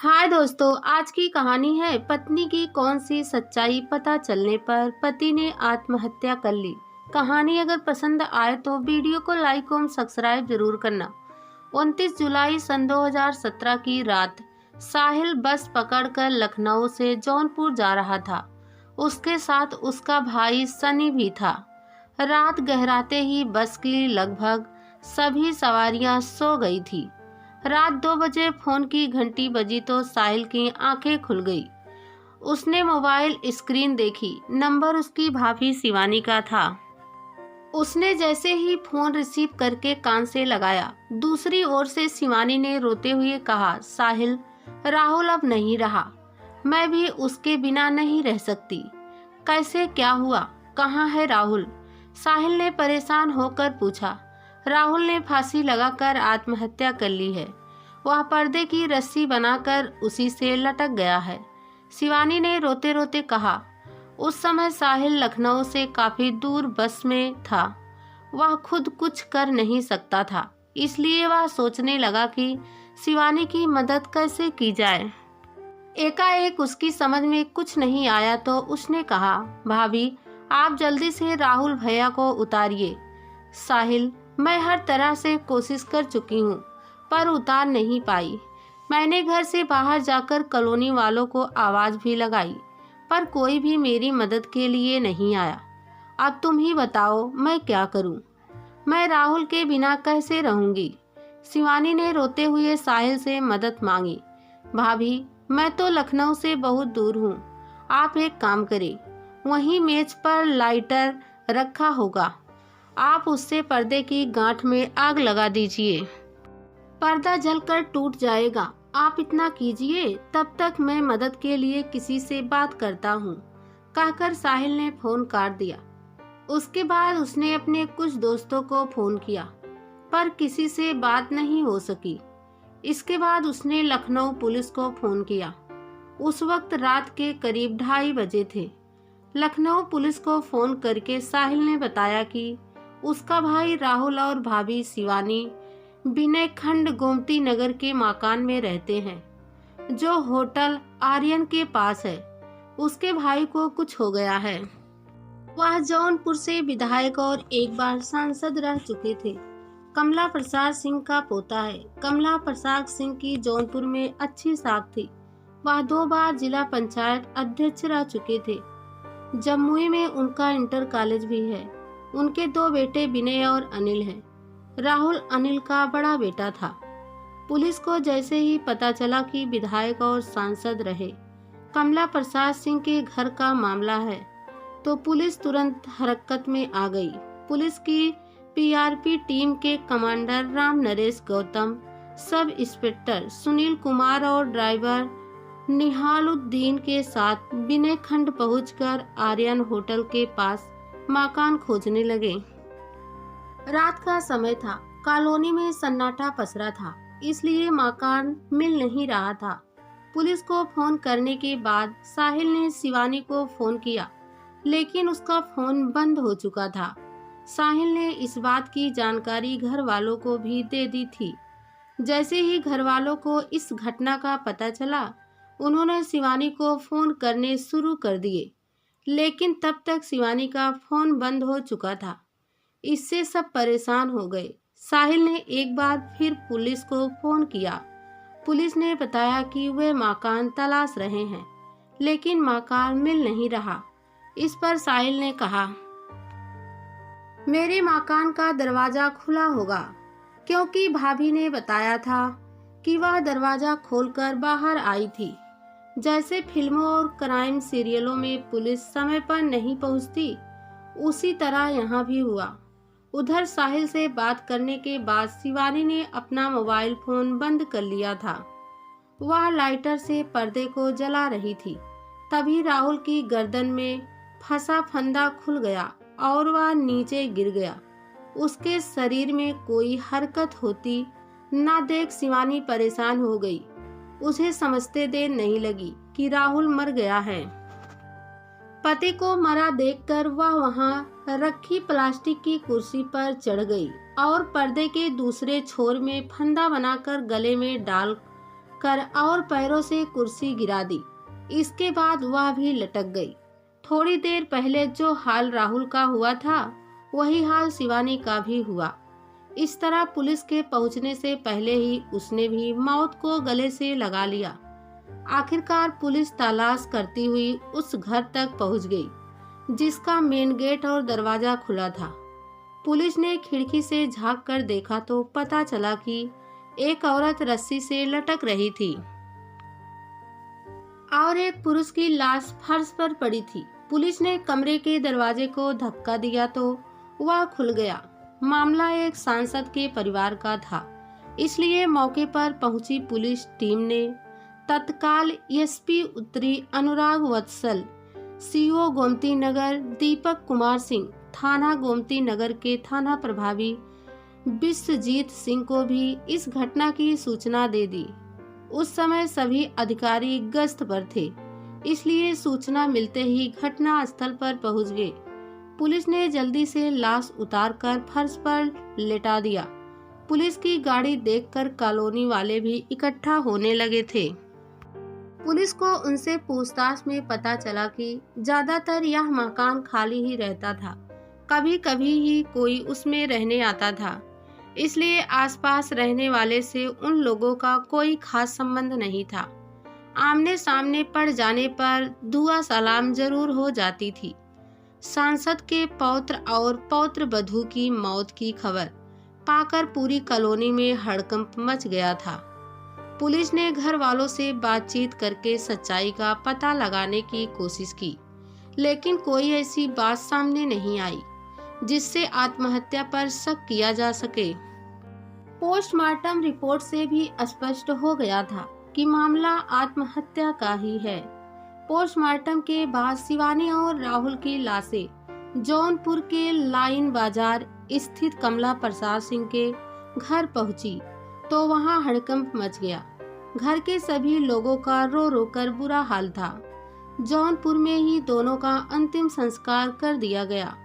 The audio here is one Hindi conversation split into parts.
हाय दोस्तों, आज की कहानी है पत्नी की कौन सी सच्चाई पता चलने पर पति ने आत्महत्या कर ली। कहानी अगर पसंद आए तो वीडियो को लाइक और सब्सक्राइब जरूर करना। 29 जुलाई सन 2017 की रात साहिल बस पकड़कर लखनऊ से जौनपुर जा रहा था। उसके साथ उसका भाई सनी भी था। रात गहराते ही बस की लगभग सभी सवारियां सो गई थी। रात 2 बजे फोन की घंटी बजी तो साहिल की आंखें खुल गई। उसने मोबाइल स्क्रीन देखी। नंबर उसकी भाभी शिवानी का था। उसने जैसे ही फोन रिसीव करके कान से लगाया, दूसरी ओर से शिवानी ने रोते हुए कहा, साहिल, राहुल अब नहीं रहा। मैं भी उसके बिना नहीं रह सकती। कैसे, क्या हुआ, कहाँ है राहुल? साहिल ने परेशान होकर पूछा। राहुल ने फांसी लगाकर आत्महत्या कर ली है। वह पर्दे की रस्सी बनाकर उसी से लटक गया है, शिवानी ने रोते रोते कहा। उस समय साहिल लखनऊ से काफी दूर बस में था। वह खुद कुछ कर नहीं सकता था, इसलिए वह सोचने लगा कि शिवानी की मदद कैसे की जाए। एकाएक उसकी समझ में कुछ नहीं आया तो उसने कहा, भाभी, आप जल्दी से राहुल भैया को उतारिए। साहिल, मैं हर तरह से कोशिश कर चुकी हूँ पर उतार नहीं पाई। मैंने घर से बाहर जाकर कॉलोनी वालों को आवाज भी लगाई पर कोई भी मेरी मदद के लिए नहीं आया। अब तुम ही बताओ मैं क्या करूं? मैं राहुल के बिना कैसे रहूंगी? शिवानी ने रोते हुए साहिल से मदद मांगी। भाभी, मैं तो लखनऊ से बहुत दूर हूँ। आप एक काम करें, वहीं मेज पर लाइटर रखा होगा, आप उससे पर्दे की गांठ में आग लगा दीजिए। पर्दा जलकर टूट जाएगा। आप इतना कीजिए, तब तक मैं मदद के लिए किसी से बात करता हूँ, कहकर साहिल ने फोन काट दिया। उसके बाद उसने अपने कुछ दोस्तों को फोन किया पर किसी से बात नहीं हो सकी। इसके बाद उसने लखनऊ पुलिस को फोन किया। उस वक्त रात के करीब 2:30 बजे थे। लखनऊ पुलिस को फोन करके साहिल ने बताया कि उसका भाई राहुल और भाभी शिवानी विनय खंड गोमती नगर के मकान में रहते हैं, जो होटल आर्यन के पास है। उसके भाई को कुछ हो गया है। वह जौनपुर से विधायक और एक बार सांसद रह चुके थे। कमला प्रसाद सिंह का पोता है। कमला प्रसाद सिंह की जौनपुर में अच्छी साख थी। वह 2 बार जिला पंचायत अध्यक्ष रह चुके थे। जमुई में उनका इंटर कॉलेज भी है। उनके 2 बेटे विनय और अनिल हैं। राहुल अनिल का बड़ा बेटा था। पुलिस को जैसे ही पता चला कि विधायक और सांसद रहे कमला प्रसाद सिंह के घर का मामला है, तो पुलिस तुरंत हरकत में आ गई। पुलिस की पीआरपी टीम के commander Ram Naresh Gautam, sub inspector Sunil Kumar और ड्राइवर निहालुद्दीन के साथ विनय खंड पहुंचकर आर्यन होटल के पास मकान खोजने लगे। रात का समय था। कॉलोनी में सन्नाटा पसरा था, इसलिए मकान मिल नहीं रहा था। पुलिस को फोन करने के बाद साहिल ने शिवानी को फोन किया, लेकिन उसका फोन बंद हो चुका था। साहिल ने इस बात की जानकारी घर वालों को भी दे दी थी। जैसे ही घर वालों को इस घटना का पता चला, उन्होंने शिवानी को फोन करने शुरू कर दिए, लेकिन तब तक शिवानी का फोन बंद हो चुका था। इससे सब परेशान हो गए। साहिल ने एक बार फिर पुलिस को फोन किया। पुलिस ने बताया कि वे मकान तलाश रहे हैं, लेकिन मकान मिल नहीं रहा। इस पर साहिल ने कहा, मेरे मकान का दरवाजा खुला होगा, क्योंकि भाभी ने बताया था कि वह दरवाजा खोलकर बाहर आई थी। जैसे फिल्मों और क्राइम सीरियलों में पुलिस समय पर नहीं पहुंचती, उसी तरह यहाँ भी हुआ। उधर साहिल से बात करने के बाद शिवानी ने अपना मोबाइल फोन बंद कर लिया था। वह लाइटर से पर्दे को जला रही थी। तभी राहुल की गर्दन में फंसा फंदा खुल गया और वह नीचे गिर गया। उसके शरीर में कोई हरकत होती ना देख शिवानी परेशान हो गई। उसे समझते देर नहीं लगी कि राहुल मर गया है। पति को मरा देखकर वह वहां रखी प्लास्टिक की कुर्सी पर चढ़ गई और पर्दे के दूसरे छोर में फंदा बनाकर गले में डाल कर और पैरों से कुर्सी गिरा दी। इसके बाद वह भी लटक गई। थोड़ी देर पहले जो हाल राहुल का हुआ था वही हाल शिवानी का भी हुआ। इस तरह पुलिस के पहुंचने से पहले ही उसने भी मौत को गले से लगा लिया। आखिरकार पुलिस तलाश करती हुई उस घर तक पहुंच गई जिसका मेन गेट और दरवाजा खुला था। पुलिस ने खिड़की से झांक कर देखा तो पता चला कि एक औरत रस्सी से लटक रही थी और एक पुरुष की लाश फर्श पर पड़ी थी। पुलिस ने कमरे के दरवाजे को धक्का दिया तो वह खुल गया। मामला एक सांसद के परिवार का था, इसलिए मौके पर पहुंची पुलिस टीम ने तत्काल एसपी उत्तरी अनुराग वत्सल, सीओ गोमती नगर दीपक कुमार सिंह, थाना गोमती नगर के थाना प्रभारी विश्वजीत सिंह को भी इस घटना की सूचना दे दी। उस समय सभी अधिकारी गश्त पर थे, इसलिए सूचना मिलते ही घटना स्थल पर पहुंच गए। पुलिस ने जल्दी से लाश उतारकर फर्श पर लेटा दिया। पुलिस की गाड़ी देखकर कॉलोनी वाले भी इकट्ठा होने लगे थे। पुलिस को उनसे पूछताछ में पता चला कि ज्यादातर यह मकान खाली ही रहता था, कभी कभी ही कोई उसमें रहने आता था, इसलिए आसपास रहने वाले से उन लोगों का कोई खास संबंध नहीं था। आमने सामने पड़ जाने पर दुआ सलाम जरूर हो जाती थी। सांसद के पौत्र और पौत्र वधू की मौत की खबर पाकर पूरी कॉलोनी में हड़कंप मच गया था। पुलिस ने घर वालों से बातचीत करके सच्चाई का पता लगाने की कोशिश की, लेकिन कोई ऐसी बात सामने नहीं आई जिससे आत्महत्या पर शक किया जा सके। पोस्टमार्टम रिपोर्ट से भी स्पष्ट हो गया था कि मामला आत्महत्या का ही है। पोस्टमार्टम के बाद शिवानी और राहुल की लाशें जौनपुर के लाइन बाजार स्थित कमला प्रसाद सिंह के घर पहुंची तो वहां हड़कंप मच गया। घर के सभी लोगों का रो रो कर बुरा हाल था। जौनपुर में ही दोनों का अंतिम संस्कार कर दिया गया।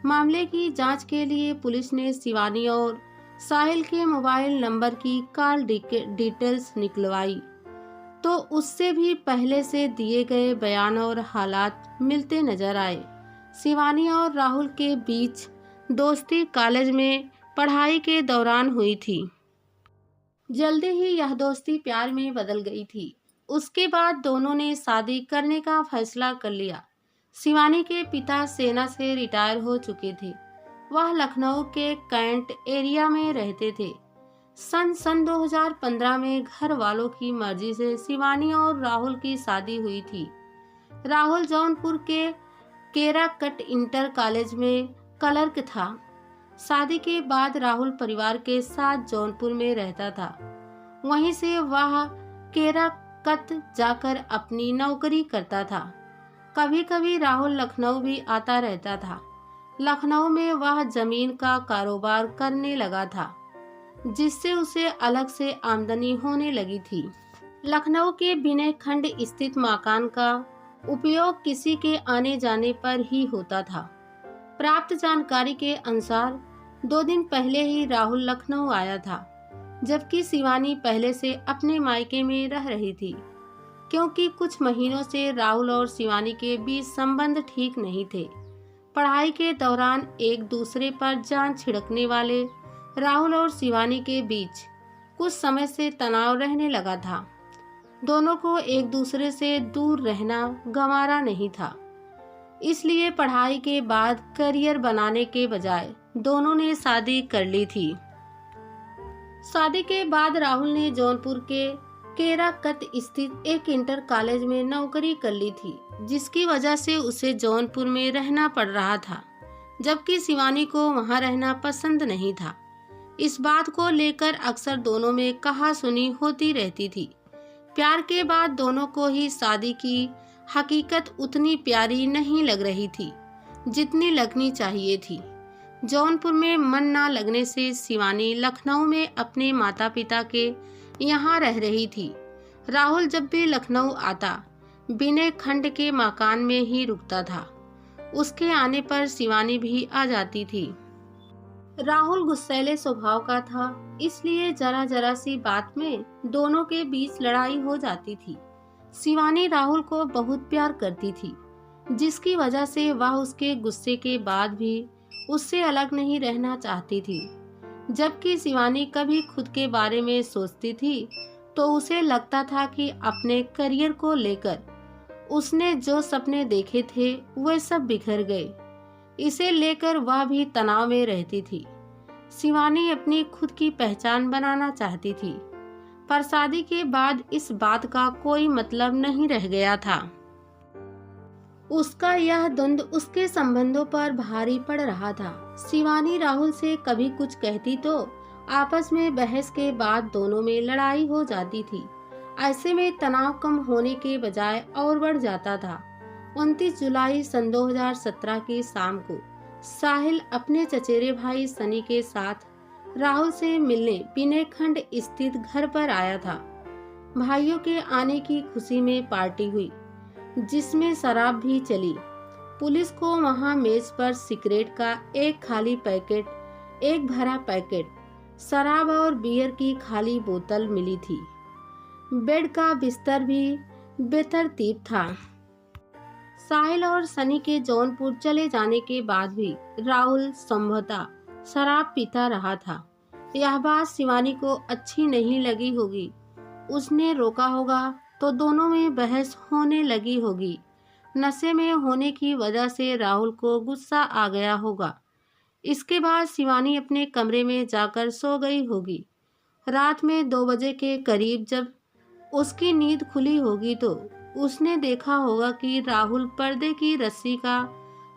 मामले की जांच के लिए पुलिस ने शिवानी और साहिल के मोबाइल नंबर की कॉल डिटेल्स निकलवाई तो उससे भी पहले से दिए गए बयान और हालात मिलते नजर आए। शिवानी और राहुल के बीच दोस्ती कॉलेज में पढ़ाई के दौरान हुई थी। जल्दी ही यह दोस्ती प्यार में बदल गई थी। उसके बाद दोनों ने शादी करने का फैसला कर लिया। शिवानी के पिता सेना से रिटायर हो चुके थे। वह लखनऊ के कैंट एरिया में रहते थे। सन 2015 में घर वालों की मर्जी से शिवानी और राहुल की शादी हुई थी। राहुल जौनपुर के केराकट इंटर कॉलेज में क्लर्क था। शादी के बाद राहुल परिवार के साथ जौनपुर में रहता था। वहीं से वह केराकट जाकर अपनी नौकरी करता था। कभी कभी राहुल लखनऊ भी आता रहता था। लखनऊ में वह जमीन का कारोबार करने लगा था, जिससे उसे अलग से आमदनी होने लगी थी। लखनऊ के विनय खंड स्थित मकान का उपयोग किसी के आने जाने पर ही होता था। प्राप्त जानकारी के अनुसार 2 दिन पहले ही राहुल लखनऊ आया था, जबकि शिवानी पहले से अपने मायके में रह रही थी। क्योंकि कुछ महीनों से राहुल और शिवानी के बीच संबंध ठीक नहीं थे। पढ़ाई के दौरान एक दूसरे पर जान छिड़कने वाले राहुल और शिवानी के बीच कुछ समय से तनाव रहने लगा था। दोनों को एक दूसरे से दूर रहना गंवारा नहीं था, इसलिए पढ़ाई के बाद करियर बनाने के बजाय दोनों ने शादी कर ली थी। शादी के बाद राहुल ने जौनपुर के केराकत स्थित एक इंटर कॉलेज में नौकरी कर ली थी, जिसकी वजह से उसे जौनपुर में रहना पड़ रहा था, जबकि शिवानी को वहां रहना पसंद नहीं था। इस बात को लेकर अक्सर दोनों में कहासुनी होती रहती थी। प्यार के बाद दोनों को ही शादी की हकीकत उतनी प्यारी नहीं लग रही थी जितनी लगनी चाहिए थी। जौनपुर में मन ना लगने से शिवानी लखनऊ में अपने माता पिता के यहाँ रह रही थी। राहुल जब भी लखनऊ आता विनय खंड के मकान में ही रुकता था। उसके आने पर शिवानी भी आ जाती थी। राहुल गुस्सैले स्वभाव का था, इसलिए जरा जरा सी बात में दोनों के बीच लड़ाई हो जाती थी। शिवानी राहुल को बहुत प्यार करती थी, जिसकी वजह से वह उसके गुस्से के बाद भी उससे अलग नहीं रहना चाहती थी। जबकि शिवानी कभी खुद के बारे में सोचती थी तो उसे लगता था कि अपने करियर को लेकर उसने जो सपने देखे थे वे सब बिखर गए। इसे लेकर वह भी तनाव में रहती थी। शिवानी अपनी खुद की पहचान बनाना चाहती थी, पर शादी के बाद इस बात का कोई मतलब नहीं रह गया था। उसका यह द्वंद्व उसके संबंधों पर भारी पड़ रहा था। शिवानी राहुल से कभी कुछ कहती तो आपस में बहस के बाद दोनों में लड़ाई हो जाती थी। ऐसे में तनाव कम होने के बजाय और बढ़ जाता था। 29 जुलाई सन 2017 की शाम को साहिल अपने चचेरे भाई सनी के साथ राहुल से मिलने पिनेखंड स्थित घर पर आया था। भाइयों के आने की खुशी में पार्टी हुई, जिसमें शराब भी चली। पुलिस को वहां मेज पर सिगरेट का एक खाली पैकेट, एक भरा पैकेट, शराब और बियर की खाली बोतल मिली थी। बेड का बिस्तर भी बेतरतीब था। साहिल और सनी के जौनपुर चले जाने के बाद भी राहुल संभवतः शराब पीता रहा था। यह बात शिवानी को अच्छी नहीं लगी होगी। उसने रोका होगा तो दोनों में बहस होने लगी होगी। नशे में होने की वजह से राहुल को गुस्सा आ गया होगा। इसके बाद शिवानी अपने कमरे में जाकर सो गई होगी। रात में 2 बजे के करीब जब उसकी नींद खुली होगी तो उसने देखा होगा कि राहुल पर्दे की रस्सी का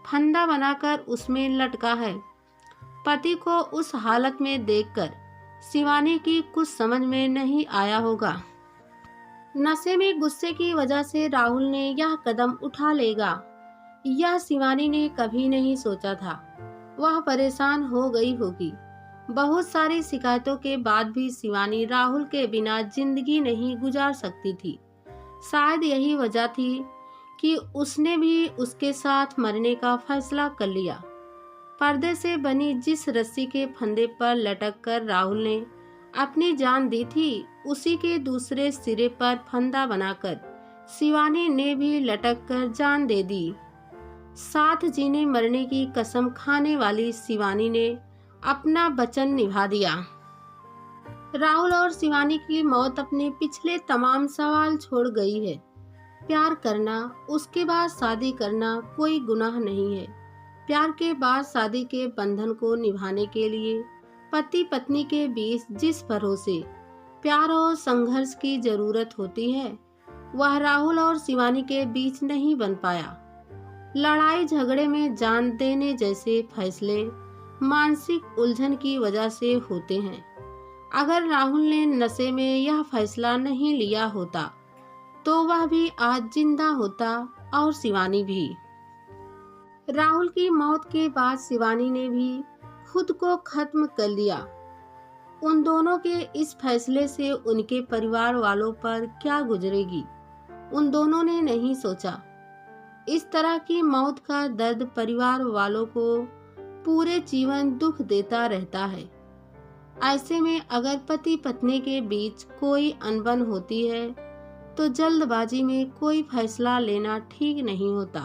फंदा बनाकर उसमें लटका है। पति को उस हालत में देखकर शिवानी की कुछ समझ में नहीं आया होगा। नशे में गुस्से की वजह से राहुल ने यह कदम उठा लेगा, यह शिवानी ने कभी नहीं सोचा था। वह परेशान हो गई होगी। बहुत सारी शिकायतों के बाद भी शिवानी राहुल के बिना जिंदगी नहीं गुजार सकती थी। शायद यही वजह थी कि उसने भी उसके साथ मरने का फैसला कर लिया। पर्दे से बनी जिस रस्सी के फंदे पर लटक कर राहुल ने अपनी जान दी थी, उसी के दूसरे सिरे पर फंदा बनाकर शिवानी ने भी लटक कर जान दे दी। साथ जीने मरने की कसम खाने वाली शिवानी ने अपना वचन निभा दिया। राहुल और शिवानी की मौत अपने पिछले तमाम सवाल छोड़ गई है। प्यार करना, उसके बाद शादी करना कोई गुनाह नहीं है। प्यार के बाद शादी के बंधन को निभाने के लिए पति पत्नी के बीच जिस भरोसे, प्यार और संघर्ष की जरूरत होती है, वह राहुल और शिवानी के बीच नहीं बन पाया। लड़ाई झगड़े में जान देने जैसे फैसले मानसिक उलझन की वजह से होते हैं। अगर राहुल ने नशे में यह फैसला नहीं लिया होता तो वह भी आज जिंदा होता और शिवानी भी। राहुल की मौत के बाद शिवानी ने भी खुद को खत्म कर लिया। उन दोनों के इस फैसले से उनके परिवार वालों पर क्या गुजरेगी, उन दोनों ने नहीं सोचा। इस तरह की मौत का दर्द परिवार वालों को पूरे जीवन दुख देता रहता है। ऐसे में अगर पति पत्नी के बीच कोई अनबन होती है तो जल्दबाजी में कोई फैसला लेना ठीक नहीं होता।